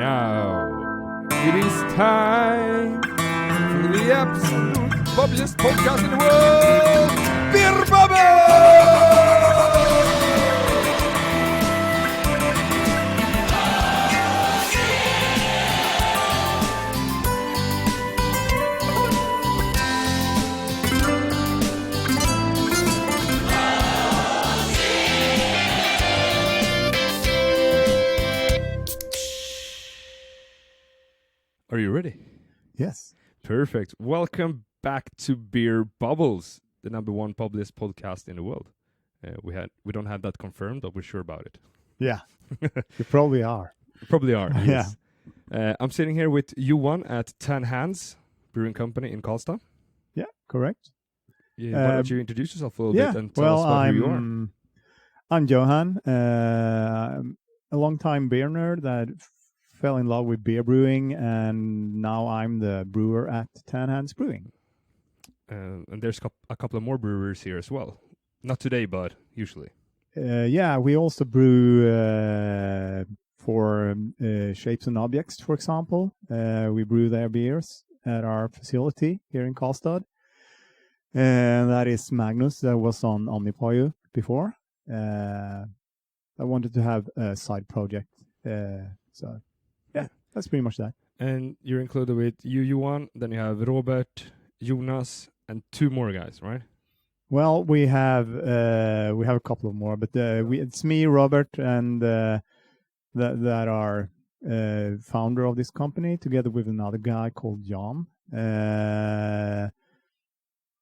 Now it is time for the absolute bubbliest podcast in the world, Beer Bubble! Are you ready? Yes. Perfect. Welcome back to Beer Bubbles, the number one published podcast in the world. We don't have that confirmed, but we're sure about it. Yeah. You probably are. Probably are. Yes. I'm sitting here with Johan at Ten Hands Brewing Company in Karlstad. Yeah, correct. Yeah, why don't you introduce yourself a little bit and tell us about who you are? I'm Johan, a long-time beer nerd that fell in love with beer brewing, and now I'm the brewer at Ten Hands Brewing. And there's a couple of more brewers here as well. Not today, but usually. Yeah, we also brew for Shapes and Objects, for example. We brew their beers at our facility here in Karlstad. And that is Magnus that was on Omnipoju before. I wanted to have a side project. So, yeah, that's pretty much that. And you're included with you, Johan, then you have Robert, Jonas, and two more guys, right? Well, we have a couple of more, but it's me, Robert, and that are founder of this company, together with another guy called Jan.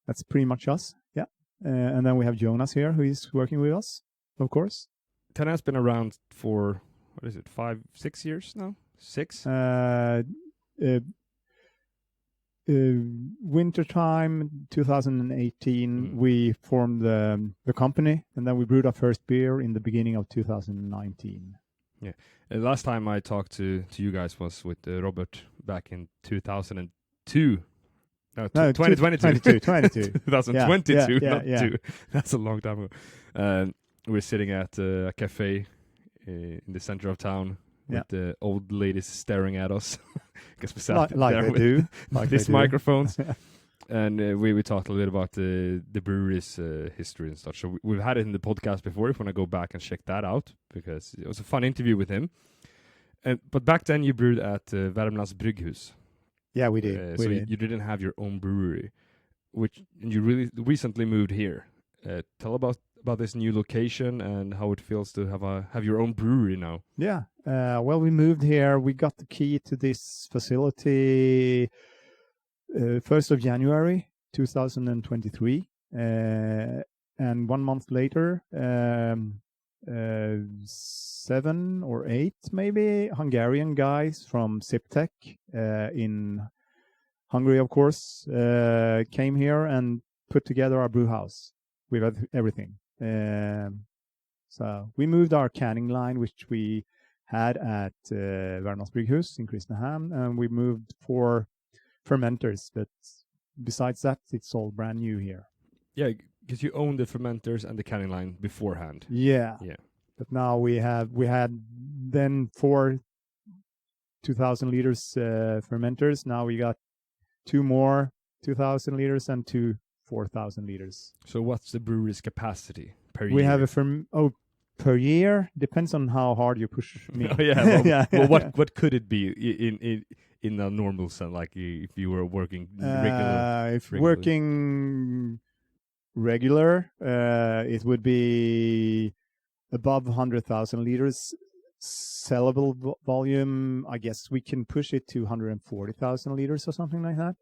That's pretty much us, yeah. And then we have Jonas here, who is working with us, of course. Ten has been around for, 5-6 years now? 6? Wintertime 2018, we formed the company, and then we brewed our first beer in the beginning of 2019. Yeah. Last time I talked to you guys was with Robert back in 2002. No, 2022. 2022, not 2. That's a long time ago. We're sitting at a cafe in the center of town with the old ladies staring at us. Because we sat there with these microphones. And we talked a little about the brewery's history and stuff. So we've had it in the podcast before if you want to go back and check that out, because it was a fun interview with him. But back then you brewed at Värmlands Brygghus. Yeah, we did. You didn't have your own brewery, and you really recently moved here. Tell about this new location and how it feels to have your own brewery now. Yeah. Well, we moved here. We got the key to this facility 1st of January 2023. And 1 month later, 7 or 8 maybe Hungarian guys from Siptech in Hungary, of course, came here and put together our brew house with everything. So we moved our canning line, which we had at Värmlands Brygghus in Kristinehamn, and we moved 4 fermenters. But besides that, it's all brand new here. Yeah, because you own the fermenters and the canning line beforehand. Yeah. But now we had then 4 2,000 liters fermenters. Now we got 2 more 2,000 liters and 2 4,000 liters. So what's the brewery's capacity per year? We have per year, depends on how hard you push me. Well, what could it be in a normal sense, like if you were working regular? Working regular, it would be above 100,000 liters sellable volume. I guess we can push it to 140,000 liters or something like that.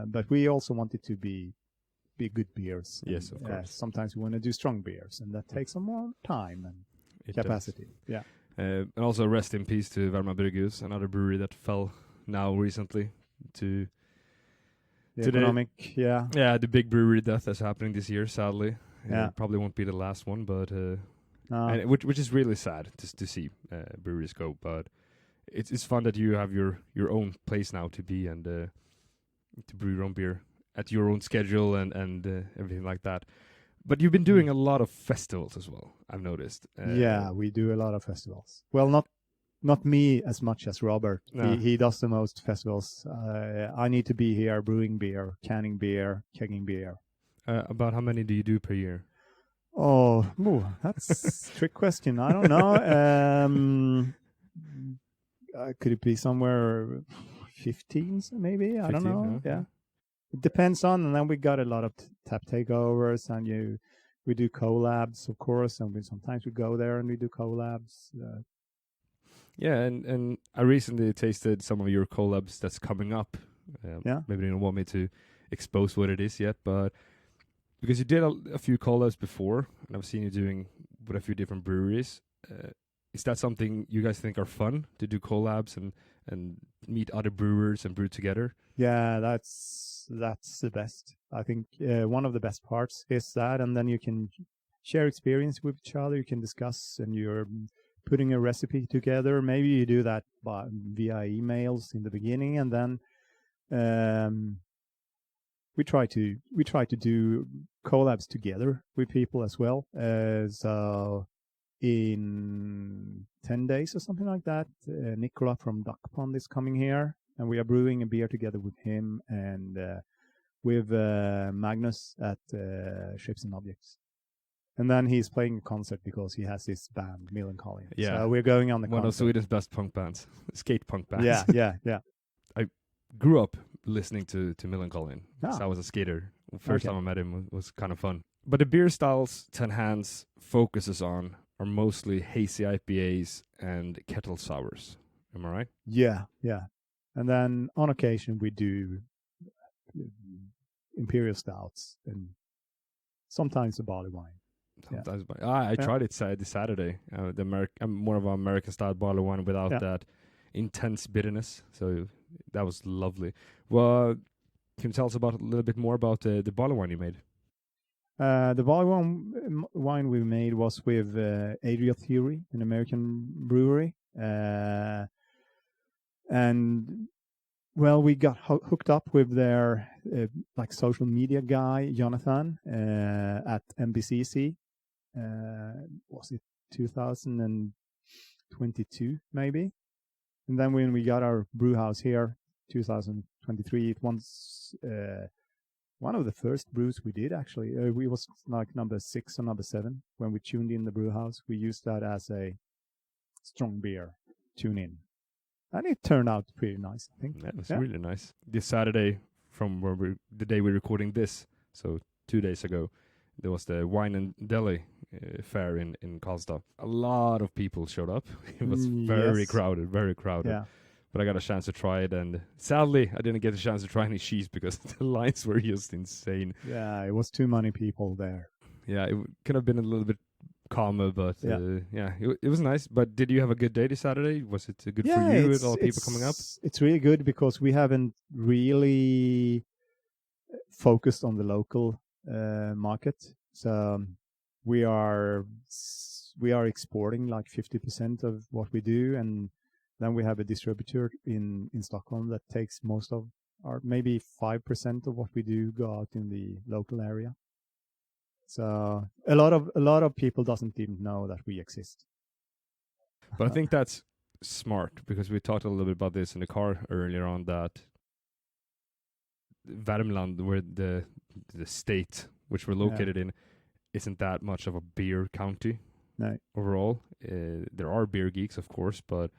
But we also want it to be good beers. Yes, of course. Sometimes we want to do strong beers, and that takes some more time and capacity. Does. Yeah. And also rest in peace to Värmlands Brygghus, another brewery that fell now recently to the economic. The big brewery death that's happening this year, sadly. Probably won't be the last one, but which is really sad to see breweries go. But it's fun that you have your own place now to be and to brew your own beer at your own schedule and everything like that. But you've been doing a lot of festivals as well, I've noticed. We do a lot of festivals. Well, not me as much as Robert. No. He does the most festivals. I need to be here brewing beer, canning beer, kegging beer. About how many do you do per year? Oh, that's a trick question. I don't know. Could it be somewhere 15 maybe? I don't know. Yeah. It depends on, and then we got a lot of tap takeovers, and we do collabs, of course, and sometimes we go there and we do collabs. Yeah, and I recently tasted some of your collabs that's coming up. Maybe you don't want me to expose what it is yet, but because you did a few collabs before, and I've seen you doing with a few different breweries. Is that something you guys think are fun to do collabs and meet other brewers and brew together? Yeah, that's the best. I think one of the best parts is that, and then you can share experience with each other. You can discuss, and you're putting a recipe together. Maybe you do that via emails in the beginning, and then we try to do collabs together with people as well. So in 10 days or something like that, Nicola from Duck Pond is coming here, and we are brewing a beer together with him and with Magnus at Shapes and Objects. And then he's playing a concert because he has his band, Melancholy. Yeah. So we're going on the one concert. of Sweden's best punk bands, skate punk bands. Yeah. I grew up listening to Melancholy. Ah. So I was a skater. First time I met him was kind of fun. But the beer styles Ten Hands focuses on are mostly hazy IPAs and kettle sours. Am I right? Yeah. And then on occasion we do imperial stouts and sometimes a barley wine. Sometimes, I tried it this Saturday. More of an American style barley wine without that intense bitterness. So that was lovely. Well, can you tell us a little bit more about the barley wine you made? The barley wine we made was with Adria Theory, an American brewery, and well, we got hooked up with their social media guy Jonathan at MBCC. Was it 2022 maybe? And then when we got our brew house here, 2023, it was one of the first brews we did actually. We was like number 6 or number 7 when we tuned in the brew house. We used that as a strong beer tune in, and it turned out pretty nice. I think that was really nice. This Saturday, from the day we're recording this, so 2 days ago, there was the Wine and Deli fair in Karlstad. A lot of people showed up. It was very crowded. Yeah. But I got a chance to try it, and sadly, I didn't get a chance to try any cheese because the lines were just insane. Yeah, it was too many people there. Yeah, it could have been a little bit calmer, but it was nice. But did you have a good day this Saturday? Was it good for you with all the people coming up? It's really good because we haven't really focused on the local market. So we are exporting like 50% of what we do, and then we have a distributor in Stockholm that takes most of our, maybe 5% of what we do go out in the local area. So a lot of people doesn't even know that we exist. But I think that's smart because we talked a little bit about this in the car earlier on, that Värmland, where the state which we're located in, isn't that much of a beer county. No. Overall. There are beer geeks, of course, but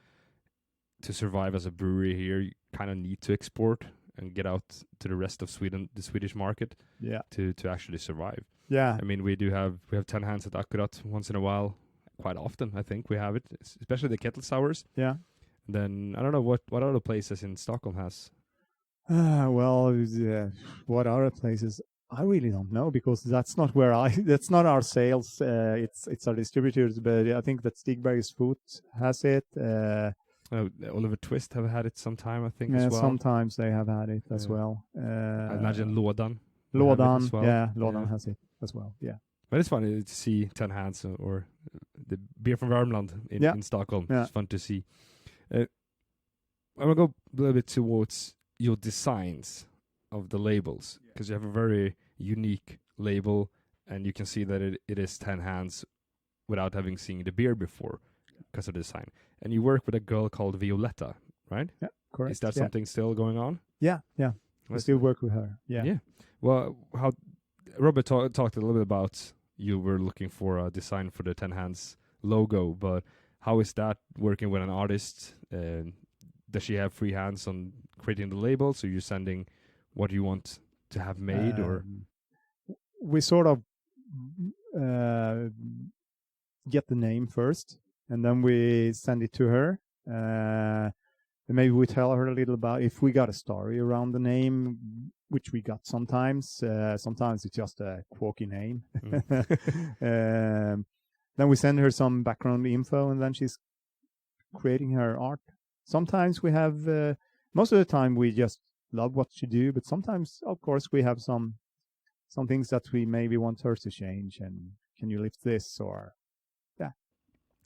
to survive as a brewery here, you kind of need to export and get out to the rest of Sweden, the Swedish market, to actually survive. Yeah. I mean, we have 10 Hands at Akkurat once in a while, quite often. I think we have it, especially the kettle sours. Yeah. And then I don't know what other places in Stockholm has. What other places? I really don't know because that's not that's not our sales. It's our distributors, but I think that Stigberg's Food has it. Oliver Twist have had it sometime, I think, as well. Sometimes they have had it as well. I imagine Lådan. Lådan, well. Lådan has it as well, yeah. But it's funny to see 10 Hands or the beer from Värmland in Stockholm. Yeah. It's fun to see. I'm going to go a little bit towards your designs of the labels, because you have a very unique label, and you can see that it is 10 Hands without having seen the beer before. because of the design. And you work with a girl called Violetta, right? Yeah, correct. Is that something still going on? Yeah. I still work with her. Yeah. Well, how Robert talked a little bit about you were looking for a design for the Ten Hands logo, but how is that working with an artist? Does she have free hands on creating the labels? So you're sending what you want to have made, or we sort of get the name first, and then we send it to her. And maybe we tell her a little about if we got a story around the name, which we got sometimes. Sometimes it's just a quirky name. Then we send her some background info, and then she's creating her art. Sometimes we have, most of the time we just love what she do, but sometimes, of course, we have some things that we maybe want her to change, and can you lift this, or yeah.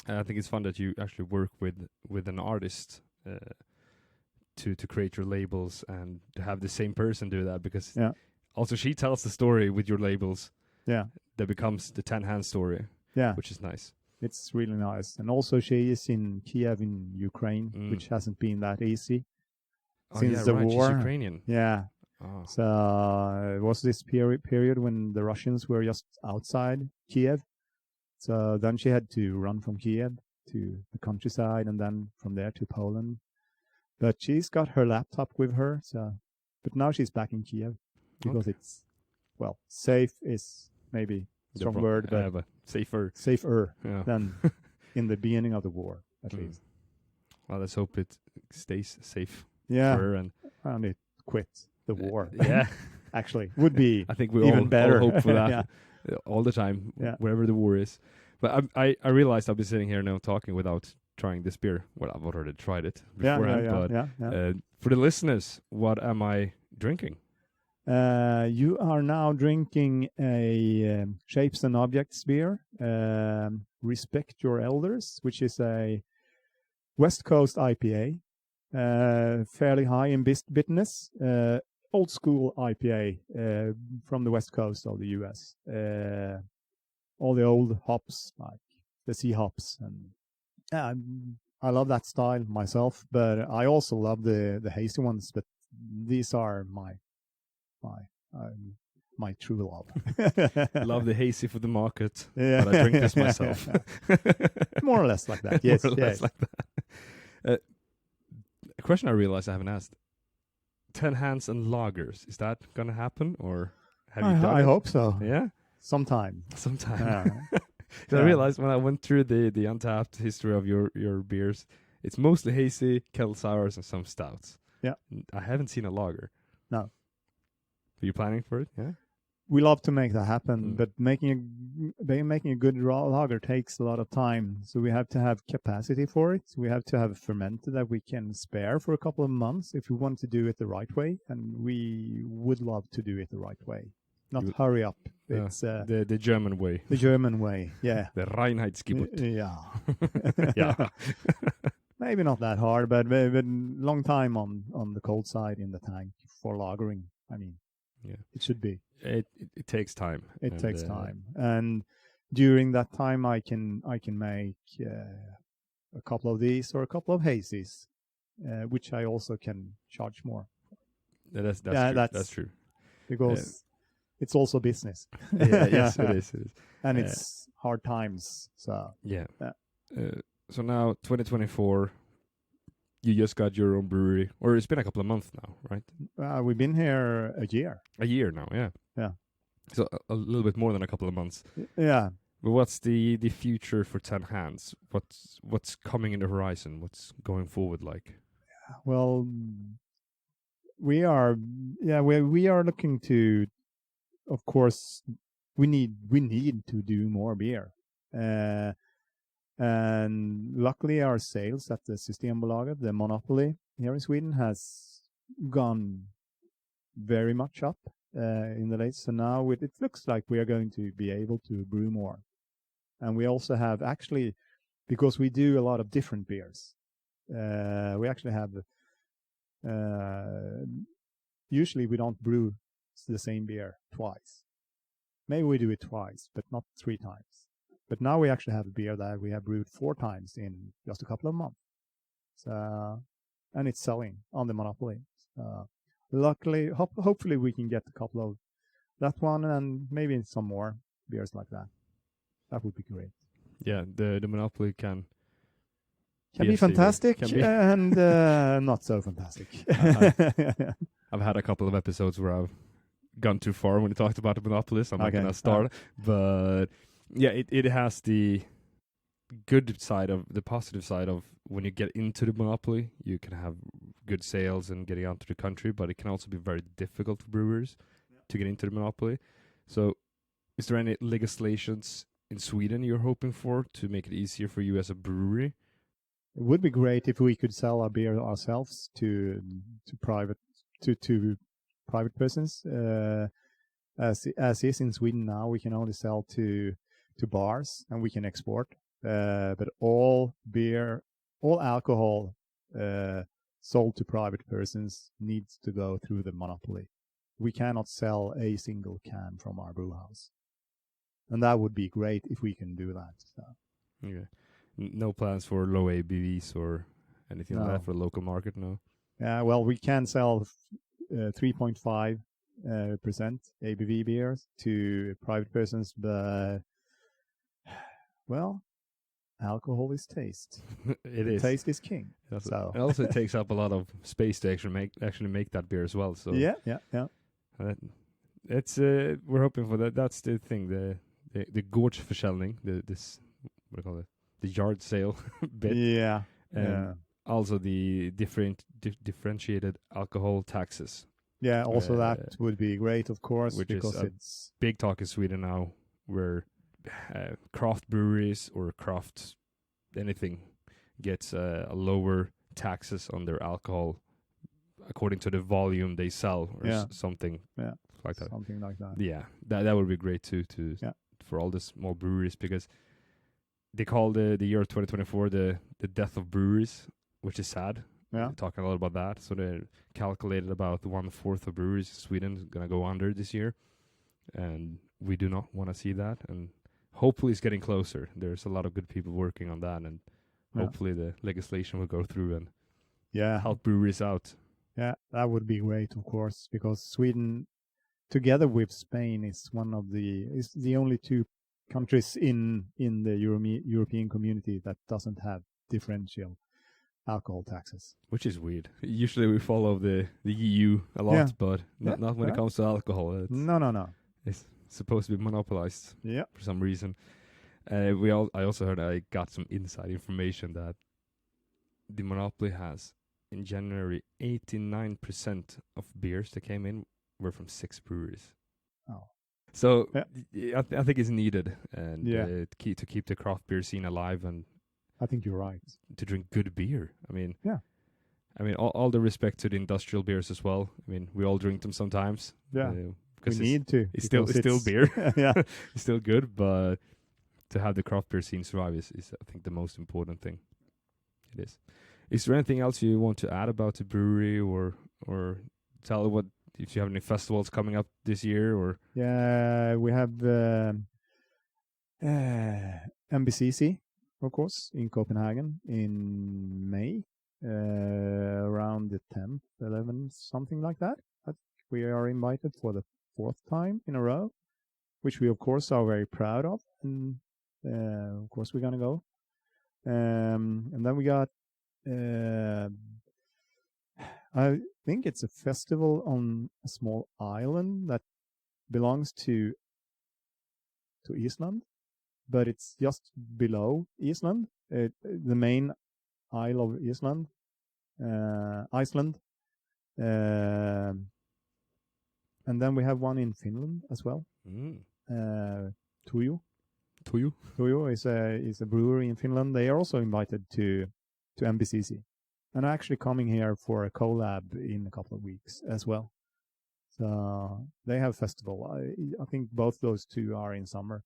I think it's fun that you actually work with an artist to create your labels, and to have the same person do that, because also she tells the story with your labels. Yeah, that becomes the Ten Hands story. Yeah, which is nice. It's really nice. And also she is in Kiev in Ukraine, which hasn't been that easy since the war. She's Ukrainian. Yeah. Oh. So it was this period when the Russians were just outside Kiev. So then she had to run from Kiev to the countryside, and then from there to Poland. But she's got her laptop with her. So, but now she's back in Kiev because it's, well, safe is maybe a strong word, but safer than in the beginning of the war, at least. Well, let's hope it stays safe. Yeah, for her and it quits the war. Yeah, actually, would be. I think we even all better. All hope for that all the time, wherever the war is. But I realized I've been sitting here now talking without trying this beer. Well, I've already tried it beforehand. For the listeners, what am I drinking? You are now drinking a Shapes and Objects beer, Respect Your Elders, which is a West Coast IPA, fairly high in bitterness, old school IPA from the West Coast of the US. All the old hops, like the sea hops, and I love that style myself, but I also love the hazy ones, but these are my true love. Love the hazy for the market, but I drink this myself. More or less like that. Yes, More or less like that. A question I realized I haven't asked: Ten Hands and lagers, is that gonna happen, or have you done it? I hope so. Yeah, sometime. I realized when I went through the untapped history of your beers, it's mostly hazy, kettle sours, and some stouts. Yeah, I haven't seen a lager. No. Are you planning for it? Yeah. We love to make that happen, but making a good raw lager takes a lot of time. So we have to have capacity for it. We have to have a fermenter that we can spare for a couple of months if we want to do it the right way, and we would love to do it the right way. Not hurry up. It's the German way. The German way, yeah. The Reinheitsgebot. Yeah. Maybe not that hard, but long time on the cold side in the tank for lagering. I mean, it should be. It takes time. It takes time, and during that time, I can make a couple of these or a couple of hazies, which I also can charge more. That's true. That's true. Because it's also business. Yes, it is. And it's hard times. So so now 2024. You just got your own brewery, or it's been a couple of months now, right? We've been here a year. A year now, yeah. Yeah. So a little bit more than a couple of months. Yeah. But what's the future for Ten Hands? What's coming in the horizon? What's going forward like? Well, we are looking to, of course, we need to do more beer. And luckily, our sales at the Systembolaget, the monopoly here in Sweden, has gone very much up in the latest. So now it looks like we are going to be able to brew more. And we also have actually, because we do a lot of different beers, we actually have, usually we don't brew the same beer twice. Maybe we do it twice, but not 3 times. But now we actually have a beer that we have brewed 4 times in just a couple of months. So, and it's selling on the monopoly. Luckily, hopefully we can get a couple of that one and maybe some more beers like that. That would be great. Yeah, the monopoly can be fantastic and not so fantastic. I've had a couple of episodes where I've gone too far when we talked about the monopolies. I'm not going to start, but yeah, it has the good side of the positive side of when you get into the monopoly, you can have good sales and getting onto the country, but it can also be very difficult for brewers to get into the monopoly. So, is there any legislations in Sweden you're hoping for to make it easier for you as a brewery? It would be great if we could sell our beer ourselves to private persons. As is in Sweden now, we can only sell to bars and we can export. But all alcohol sold to private persons needs to go through the monopoly. We cannot sell a single can from our brew house. And that would be great if we can do that. So. Okay. No plans for low ABVs or anything like that for the local market, no? Yeah, well, we can sell 3.5% ABV beers to private persons, but, well, alcohol is taste. It is. Taste is king. So. It also takes up a lot of space to actually make that beer as well. So yeah. It's we're hoping for that. That's the thing. The gårdsförsäljning, this what do you call it? The yard sale bit. Yeah. Also the differentiated alcohol taxes. Yeah. Also, that would be great, of course, which because is it's big talk in Sweden now, where craft breweries or craft anything gets a lower taxes on their alcohol according to the volume they sell or something like that. Something like that. Yeah, that would be great too for all the small breweries, because they call the year of 2024 the death of breweries, which is sad. Yeah. They're talking a lot about that. So they calculated about 1/4 of breweries in Sweden is going to go under this year. And we do not want to see that. And hopefully it's getting closer. There's a lot of good people working on that. And hopefully the legislation will go through and help breweries out. Yeah, that would be great, of course, because Sweden, together with Spain, is the only 2 countries in the European community that doesn't have differential alcohol taxes. Which is weird. Usually we follow the EU a lot, but not when it comes to alcohol. No. It's supposed to be monopolized for some reason. I also heard, I got some inside information that the monopoly has, in January, 89% of beers that came in were from 6 breweries. Oh. So I think it's needed and to keep the craft beer scene alive, and I think you're right. To drink good beer. I mean, all the respect to the industrial beers as well. I mean, we all drink them sometimes. Yeah, we need to. It's still beer. Yeah, it's still good, but to have the craft beer scene survive is I think the most important thing. It is. Is there anything else you want to add about the brewery, or tell what if you have any festivals coming up this year? Or we have MBCC, of course, in Copenhagen in May, around the 10th, 11th, something like that. I think we are invited for the 4th time in a row, which we of course are very proud of, and of course we're gonna go. And then we got. I think it's a festival on a small island that belongs to Iceland, but it's just below Iceland, the main isle of Iceland. And then we have one in Finland as well. Tuju is a brewery in Finland. They are also invited to MBCC. And actually coming here for a collab in a couple of weeks as well. So they have festival. I think both those 2 are in summer.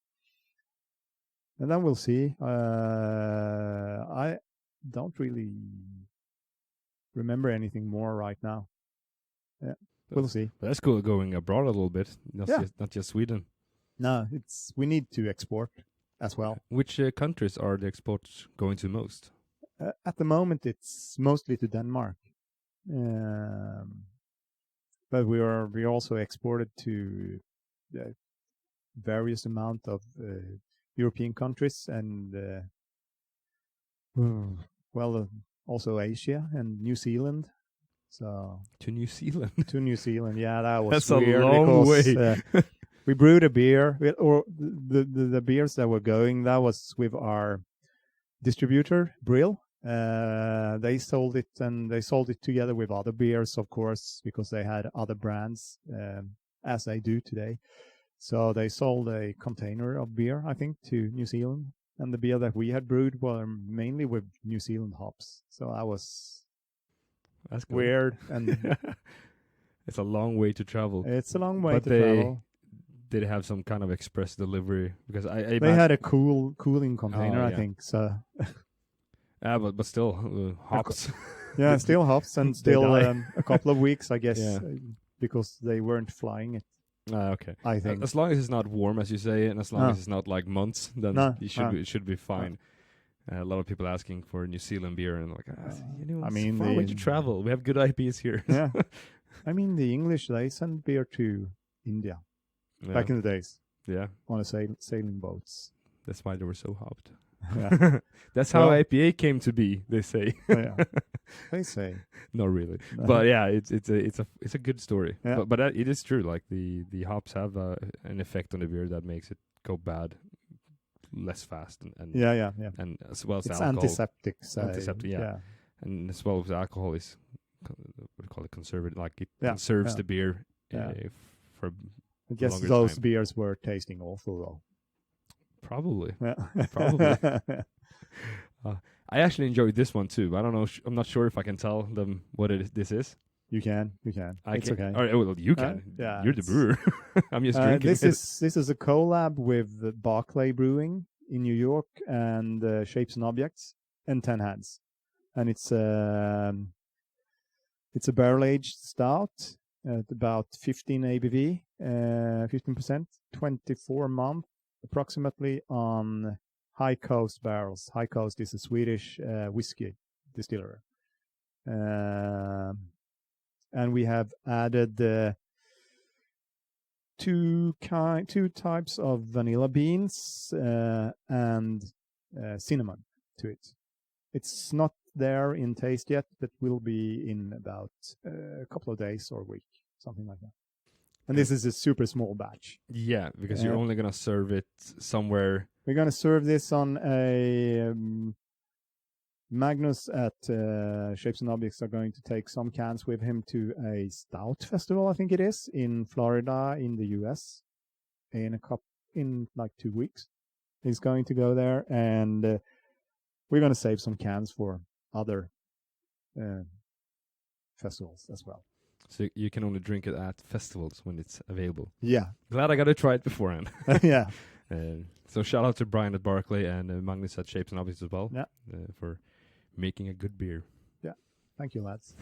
And then we'll see. I don't really remember anything more right now. Yeah, we'll see. That's cool, going abroad a little bit. Not just Sweden. No, we need to export as well. Which countries are the exports going to most? At the moment, it's mostly to Denmark, but we also exported to various amount of European countries and also Asia and New Zealand. So to New Zealand. To New Zealand, yeah, that was That's weird a long because, way. We brewed a beer, or the beers that were going. That was with our distributor Brill. They sold it, and they sold it together with other beers, of course, because they had other brands, as they do today. So they sold a container of beer, I think, to New Zealand, and the beer that we had brewed were mainly with New Zealand hops. So that's cool. weird, and it's a long way to travel. It's a long way to travel. Did have some kind of express delivery? Because they had a cooling container, I think. So. Yeah, but still hops. Yeah, still hops, and still a couple of weeks, I guess, because they weren't flying it. Okay. I think as long as it's not warm, as you say, and as long as it's not like months, then it should be fine. A lot of people asking for New Zealand beer, and like, I mean, far away to travel. We have good IPs here. Yeah, I mean, the English, they sent beer to India back in the days. Yeah, on a sailing boats. That's why they were so hopped. Yeah. That's how IPA came to be, they say. Yeah. They say. Not really. But yeah, it's a good story. Yeah. But it is true. Like the hops have an effect on the beer that makes it go bad less fast and and as well as it's alcohol. Antiseptic, yeah. And as well as alcohol is what do you call it, conservative, like it conserves the beer for I guess those beers were tasting awful though. Probably. Yeah. Probably. I actually enjoyed this one too. But I don't know. I'm not sure if I can tell them what this is. You can. It's okay. All right, well, you can. You're the brewer. I'm just drinking. This is a collab with Barclay Brewing in New York and Shapes and Objects and Ten Hands, and it's a barrel aged stout at about 15 ABV, 15%, 24 month approximately on High Coast barrels. High Coast is a Swedish whiskey distiller. And we have added two types of vanilla beans and cinnamon to it. It's not there in taste yet, but will be in about a couple of days or a week, something like that. And this is a super small batch. Yeah, because you're only going to serve it somewhere. We're going to serve this on a... Magnus at Shapes and Objects are going to take some cans with him to a stout festival, I think it is, in Florida, in the US, in like 2 weeks. He's going to go there, and we're going to save some cans for other festivals as well. So you can only drink it at festivals when it's available. Yeah. Glad I got to try it beforehand. Yeah. So shout out to Brian at Barclay and Magnus at Shapes and Objects as well. Yeah. For making a good beer. Yeah. Thank you, lads.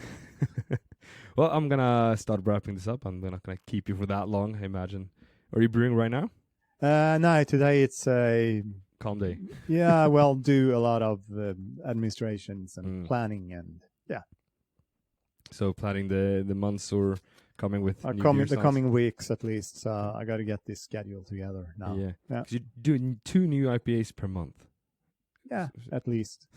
Well, I'm going to start wrapping this up. I'm not going to keep you for that long, I imagine. Are you brewing right now? No, today it's a... calm day. Yeah, well, do a lot of administrations and planning and, yeah. So planning the months or coming with the coming weeks at least. So I got to get this schedule together now. Yeah. Because you're doing 2 new IPAs per month. Yeah, at least.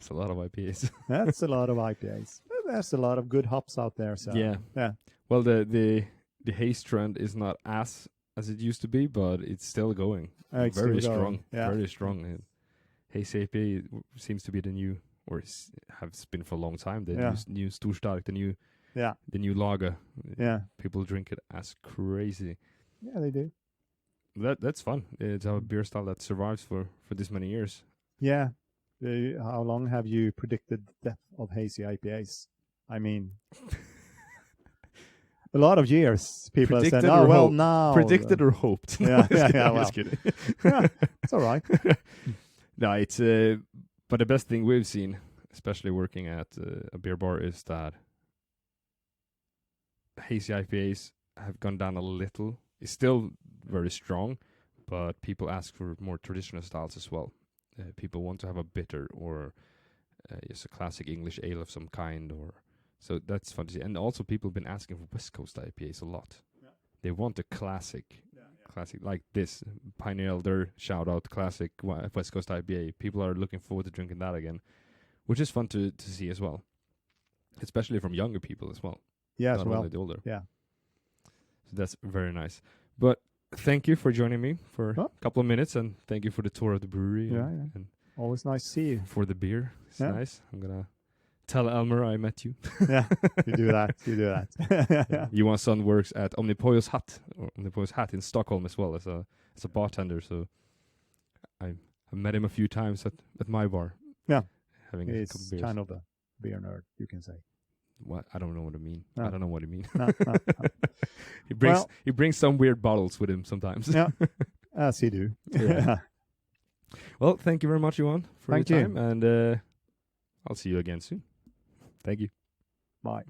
It's a lot of IPAs. That's a lot of IPAs. There's a lot of good hops out there. So yeah. Well, the haze trend is not as it used to be, but it's still going. It's very still strong. Going. Yeah. Very strong. Haze IPA seems to be the new, or has been for a long time. The new Storstark, the new lager. Yeah. People drink it as crazy. Yeah, they do. That's fun. It's a beer style that survives for this many years. Yeah. How long have you predicted the death of hazy IPAs? I mean, a lot of years. People have said, "Oh, well, now." Predicted or hoped. Yeah, I'm well. just kidding. Yeah, it's all right. No, it's but the best thing we've seen, especially working at a beer bar, is that hazy IPAs have gone down a little. It's still very strong, but people ask for more traditional styles as well. People want to have a bitter or just a classic English ale of some kind, or so that's fun to see. And also, people have been asking for West Coast IPAs a lot. Yeah. They want a classic, classic like this Pioneer Elder shout out classic West Coast IPA. People are looking forward to drinking that again, which is fun to see as well, especially from younger people as well. Yeah, not only the older. Yeah, so that's very nice. But thank you for joining me for a couple of minutes, and thank you for the tour of the brewery. And always nice to see you. For the beer, it's nice. I'm gonna tell Elmer I met you. Yeah, you do that. You do that. Johan's son works at Omnipoyo's Hat in Stockholm as well as a bartender. So I met him a few times at my bar. Yeah, having he's a couple beers. Kind of a beer nerd, you can say. What? I don't know what I mean. No. I don't know what I mean. No. He brings some weird bottles with him sometimes. Yeah, as he do. Yeah. Well, thank you very much, Johan, for your time, and I'll see you again soon. Thank you. Bye.